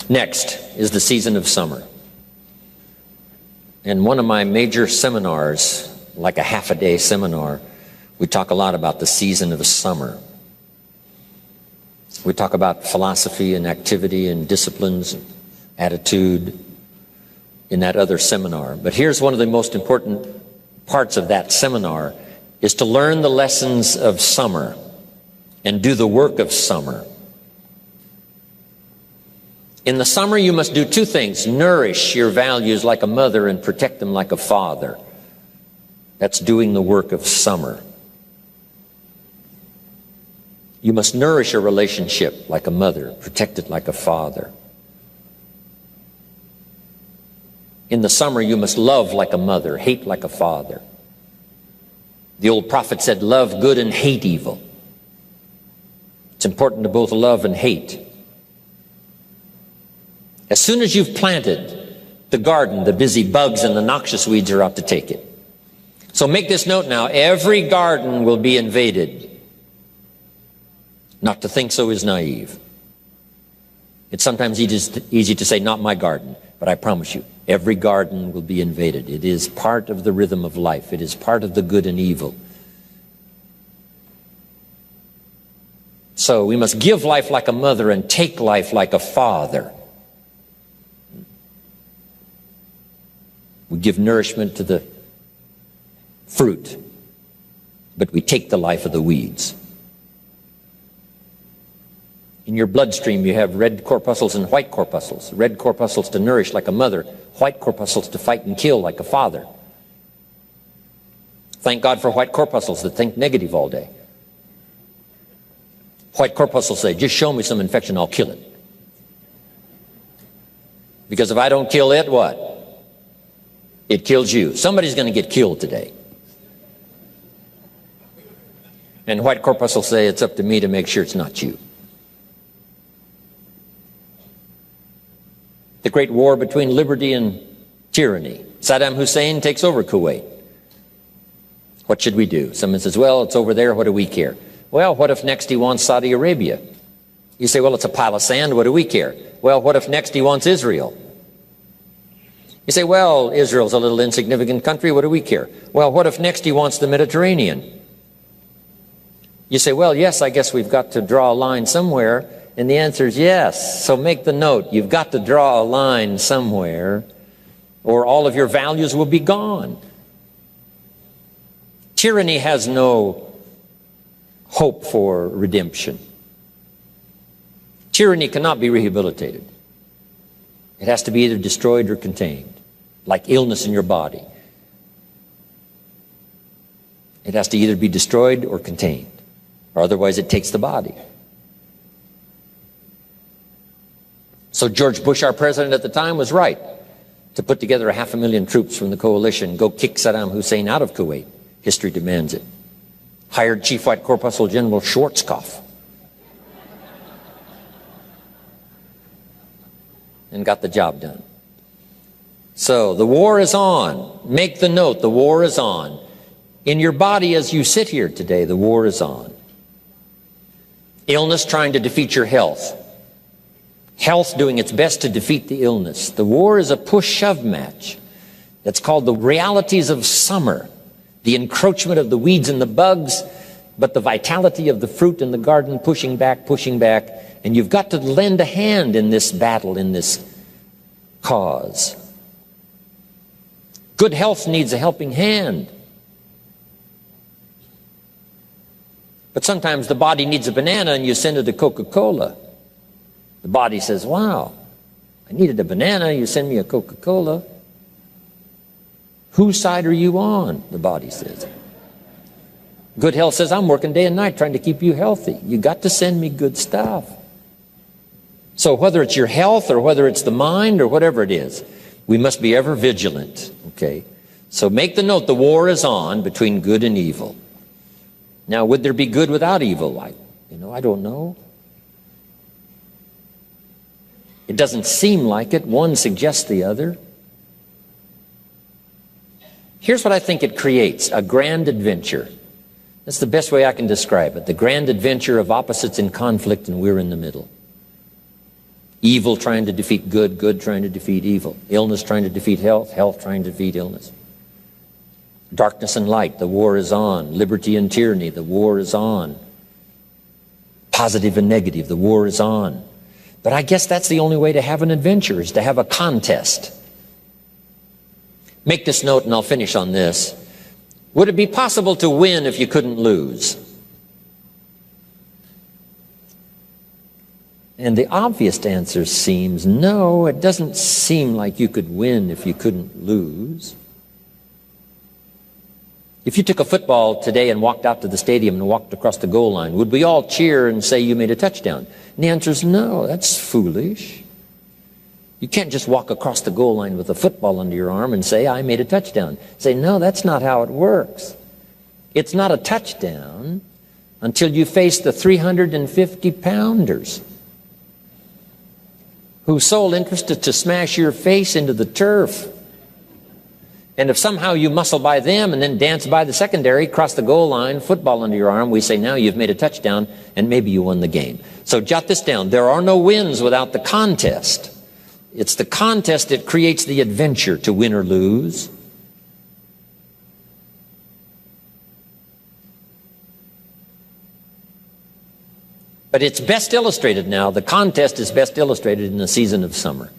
Next is the season of summer. In one of my major seminars, like a half-a-day seminar, we talk a lot about the season of summer. We talk about philosophy and activity and disciplines, attitude in that other seminar. But here's one of the most important parts of that seminar, is to learn the lessons of summer and do the work of summer. In the summer, you must do two things: nourish your values like a mother and protect them like a father. That's doing the work of summer. You must nourish a relationship like a mother, protect it like a father. In the summer, you must love like a mother, hate like a father. The old prophet said, love good and hate evil. It's important to both love and hate. As soon as you've planted the garden, the busy bugs and the noxious weeds are out to take it. So make this note now: every garden will be invaded. Not to think so is naive. It's sometimes easy to say, not my garden, but I promise you, every garden will be invaded. It is part of the rhythm of life. It is part of the good and evil. So we must give life like a mother and take life like a father. We give nourishment to the fruit, but we take the life of the weeds. In your bloodstream, you have red corpuscles and white corpuscles. Red corpuscles to nourish like a mother, white corpuscles to fight and kill like a father. Thank God for white corpuscles that think negative all day. White corpuscles say, just show me some infection, I'll kill it. Because if I don't kill it, what? It kills you. Somebody's going to get killed today. And white corpuscles say, it's up to me to make sure it's not you. The great war between liberty and tyranny. Saddam Hussein takes over Kuwait. What should we do? Someone says, well, it's over there, what do we care? Well, what if next he wants Saudi Arabia? You say, well, it's a pile of sand, what do we care? Well, what if next he wants Israel? You say, well, Israel's a little insignificant country, what do we care? Well, what if next he wants the Mediterranean? You say, well, yes, I guess we've got to draw a line somewhere. And the answer is yes. So make the note, you've got to draw a line somewhere, or all of your values will be gone. Tyranny has no hope for redemption. Tyranny cannot be rehabilitated. It has to be either destroyed or contained, like illness in your body. It has to either be destroyed or contained, or otherwise it takes the body. So George Bush, our president at the time, was right to put together 500,000 troops from the coalition, go kick Saddam Hussein out of Kuwait. History demands it. Hired Chief White Corpuscle General Schwarzkopf and got the job done. So the war is on. Make the note, the war is on. In your body as you sit here today, the war is on. Illness trying to defeat your health. Health doing its best to defeat the illness. The war is a push-shove match. That's called the realities of summer. The encroachment of the weeds and the bugs, but the vitality of the fruit in the garden pushing back, and you've got to lend a hand in this battle, in this cause. Good health needs a helping hand. But sometimes the body needs a banana and you send it to Coca-Cola. The body says, wow, I needed a banana, you send me a Coca-Cola. Whose side are you on? The body says. Good health says, I'm working day and night trying to keep you healthy. You got to send me good stuff. So whether it's your health or whether it's the mind or whatever it is, we must be ever vigilant, okay? So make the note, the war is on between good and evil. Now, would there be good without evil? I don't know. It doesn't seem like it. One suggests the other. Here's what I think it creates, a grand adventure. That's the best way I can describe it, the grand adventure of opposites in conflict, and we're in the middle. Evil trying to defeat good, good trying to defeat evil. Illness trying to defeat health, health trying to defeat illness. Darkness and light, the war is on. Liberty and tyranny, the war is on. Positive and negative, the war is on. But I guess that's the only way to have an adventure, is to have a contest. Make this note and I'll finish on this. Would it be possible to win if you couldn't lose? And the obvious answer seems no, it doesn't seem like you could win if you couldn't lose. If you took a football today and walked out to the stadium and walked across the goal line, would we all cheer and say you made a touchdown? And the answer is no, that's foolish. You can't just walk across the goal line with a football under your arm and say, I made a touchdown. Say, no, that's not how it works. It's not a touchdown until you face the 350-pounders whose sole interest is to smash your face into the turf. And if somehow you muscle by them and then dance by the secondary, cross the goal line, football under your arm, we say, now you've made a touchdown and maybe you won the game. So jot this down. There are no wins without the contest. It's the contest that creates the adventure to win or lose. But it's best illustrated now. The contest is best illustrated in the season of summer.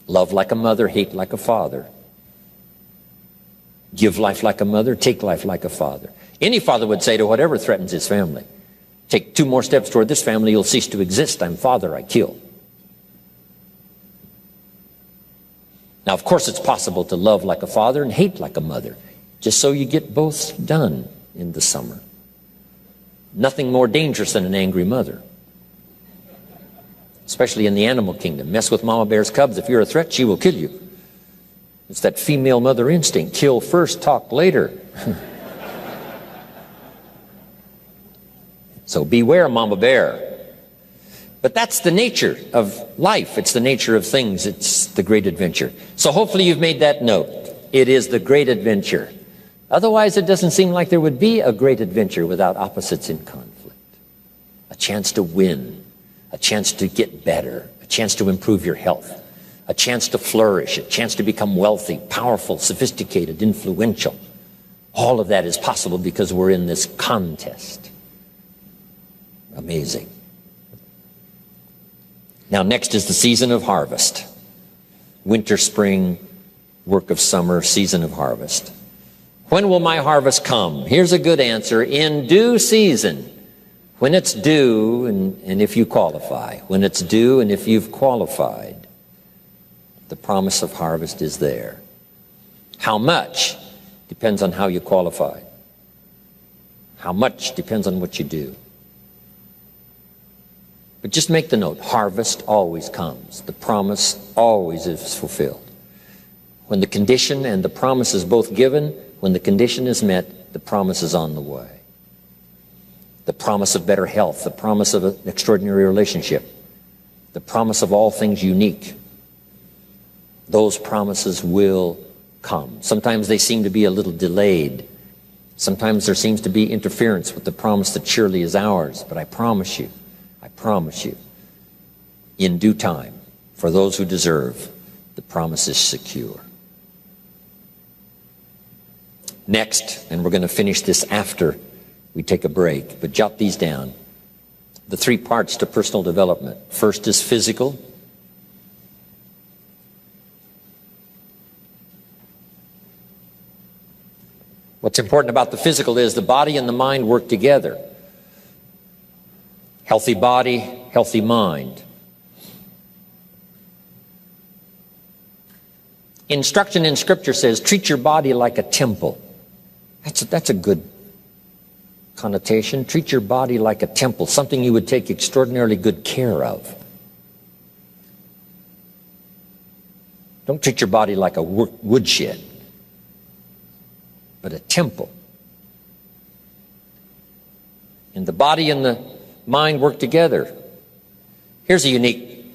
Love like a mother, hate like a father. Give life like a mother, take life like a father. Any father would say to whatever threatens his family, take 2 more steps toward this family, you'll cease to exist. I'm father, I kill. Now, of course, it's possible to love like a father and hate like a mother, just so you get both done in the summer. Nothing more dangerous than an angry mother, especially in the animal kingdom. Mess with mama bear's cubs. If you're a threat, she will kill you. It's that female mother instinct. Kill first, talk later. So beware, mama bear. But that's the nature of life. It's the nature of things. It's the great adventure. So hopefully you've made that note. It is the great adventure. Otherwise, it doesn't seem like there would be a great adventure without opposites in conflict. A chance to win, a chance to get better, a chance to improve your health, a chance to flourish, a chance to become wealthy, powerful, sophisticated, influential. All of that is possible because we're in this contest. Amazing. Now, next is the season of harvest. Winter, spring, work of summer, season of harvest. When will my harvest come? Here's a good answer. In due season. When it's due and if you qualify. When it's due and if you've qualified. The promise of harvest is there. How much depends on how you qualify. How much depends on what you do. But just make the note, harvest always comes. The promise always is fulfilled. When the condition and the promise is both given, when the condition is met, the promise is on the way. The promise of better health, the promise of an extraordinary relationship, the promise of all things unique. Those promises will come. Sometimes they seem to be a little delayed. Sometimes there seems to be interference with the promise that surely is ours. But I promise you, in due time, for those who deserve, the promise is secure. Next, and we're going to finish this after we take a break, but jot these down. The 3 parts to personal development. First is physical. What's important about the physical is the body and the mind work together. Healthy body, healthy mind. Instruction in Scripture says, treat your body like a temple. That's a good connotation. Treat your body like a temple, something you would take extraordinarily good care of. Don't treat your body like a woodshed, but a temple. And the body and the mind work together. Here's a unique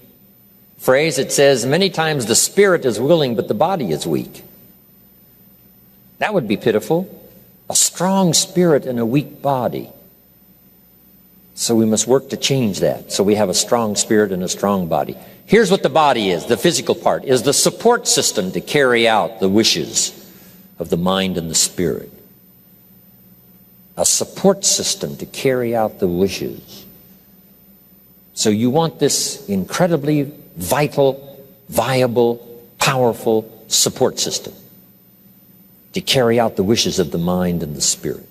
phrase. It says, many times the spirit is willing, but the body is weak. That would be pitiful. A strong spirit and a weak body. So we must work to change that, so we have a strong spirit and a strong body. Here's what the body is, the physical part, is the support system to carry out the wishes of the mind and the spirit. A support system to carry out the wishes. So you want this incredibly vital, viable, powerful support system to carry out the wishes of the mind and the spirit.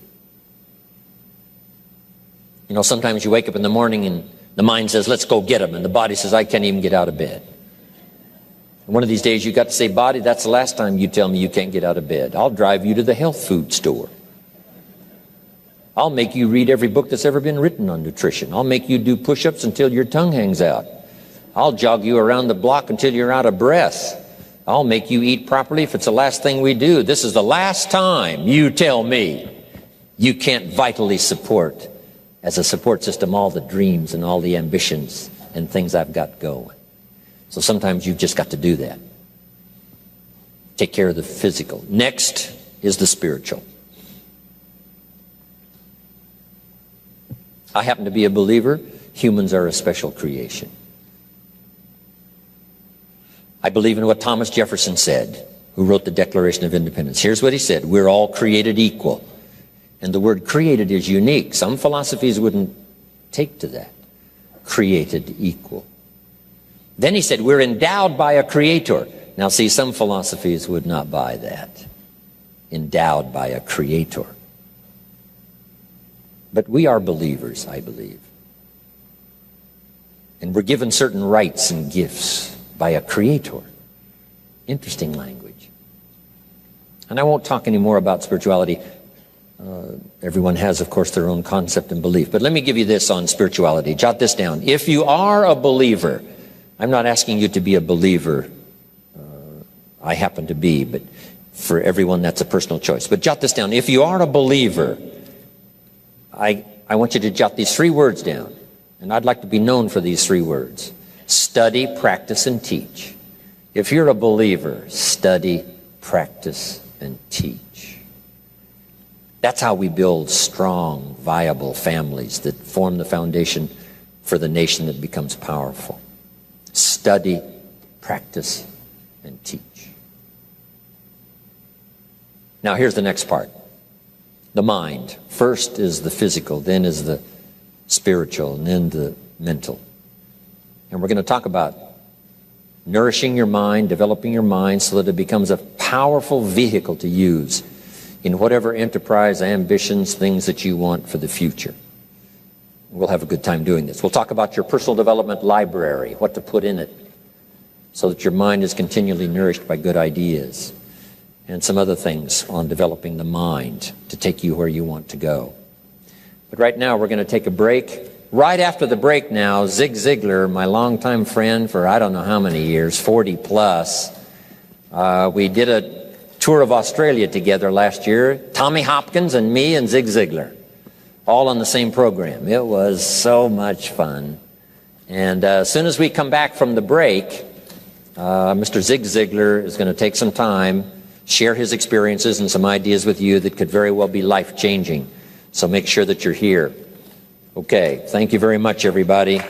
You know, sometimes you wake up in the morning and the mind says, let's go get them, and the body says, I can't even get out of bed. And one of these days you got to say, body, that's the last time you tell me you can't get out of bed. I'll drive you to the health food store. I'll make you read every book that's ever been written on nutrition. I'll make you do push-ups until your tongue hangs out. I'll jog you around the block until you're out of breath. I'll make you eat properly if it's the last thing we do. This is the last time you tell me you can't vitally support as a support system all the dreams and all the ambitions and things I've got going. So sometimes you've just got to do that. Take care of the physical. Next is the spiritual. I happen to be a believer. Humans are a special creation. I believe in what Thomas Jefferson said, who wrote the Declaration of Independence. Here's what he said: we're all created equal. And the word created is unique. Some philosophies wouldn't take to that. Created equal. Then he said we're endowed by a creator. Now see, some philosophies would not buy that. Endowed by a creator. But we are believers, I believe. And we're given certain rights and gifts by a creator. Interesting language. And I won't talk any more about spirituality. Everyone has, of course, their own concept and belief. But let me give you this on spirituality. Jot this down. If you are a believer, I'm not asking you to be a believer. I happen to be, but for everyone that's a personal choice. But jot this down. If you are a believer, I want you to jot these 3 words down. And I'd like to be known for these 3 words. Study, practice, and teach. If you're a believer, study, practice, and teach. That's how we build strong, viable families that form the foundation for the nation that becomes powerful. Study, practice, and teach. Now here's the next part. The mind. First is the physical, then is the spiritual, and then the mental. And we're going to talk about nourishing your mind, developing your mind so that it becomes a powerful vehicle to use in whatever enterprise, ambitions, things that you want for the future. We'll have a good time doing this. We'll talk about your personal development library, what to put in it so that your mind is continually nourished by good ideas, and some other things on developing the mind to take you where you want to go. But right now we're going to take a break. Right after the break now, Zig Ziglar, my longtime friend for I don't know how many years, 40 plus, we did a tour of Australia together last year. Tommy Hopkins and me and Zig Ziglar, all on the same program. It was so much fun. And as soon as we come back from the break, Mr. Zig Ziglar is going to take some time, share his experiences and some ideas with you that could very well be life-changing. So make sure that you're here. Okay, thank you very much, everybody.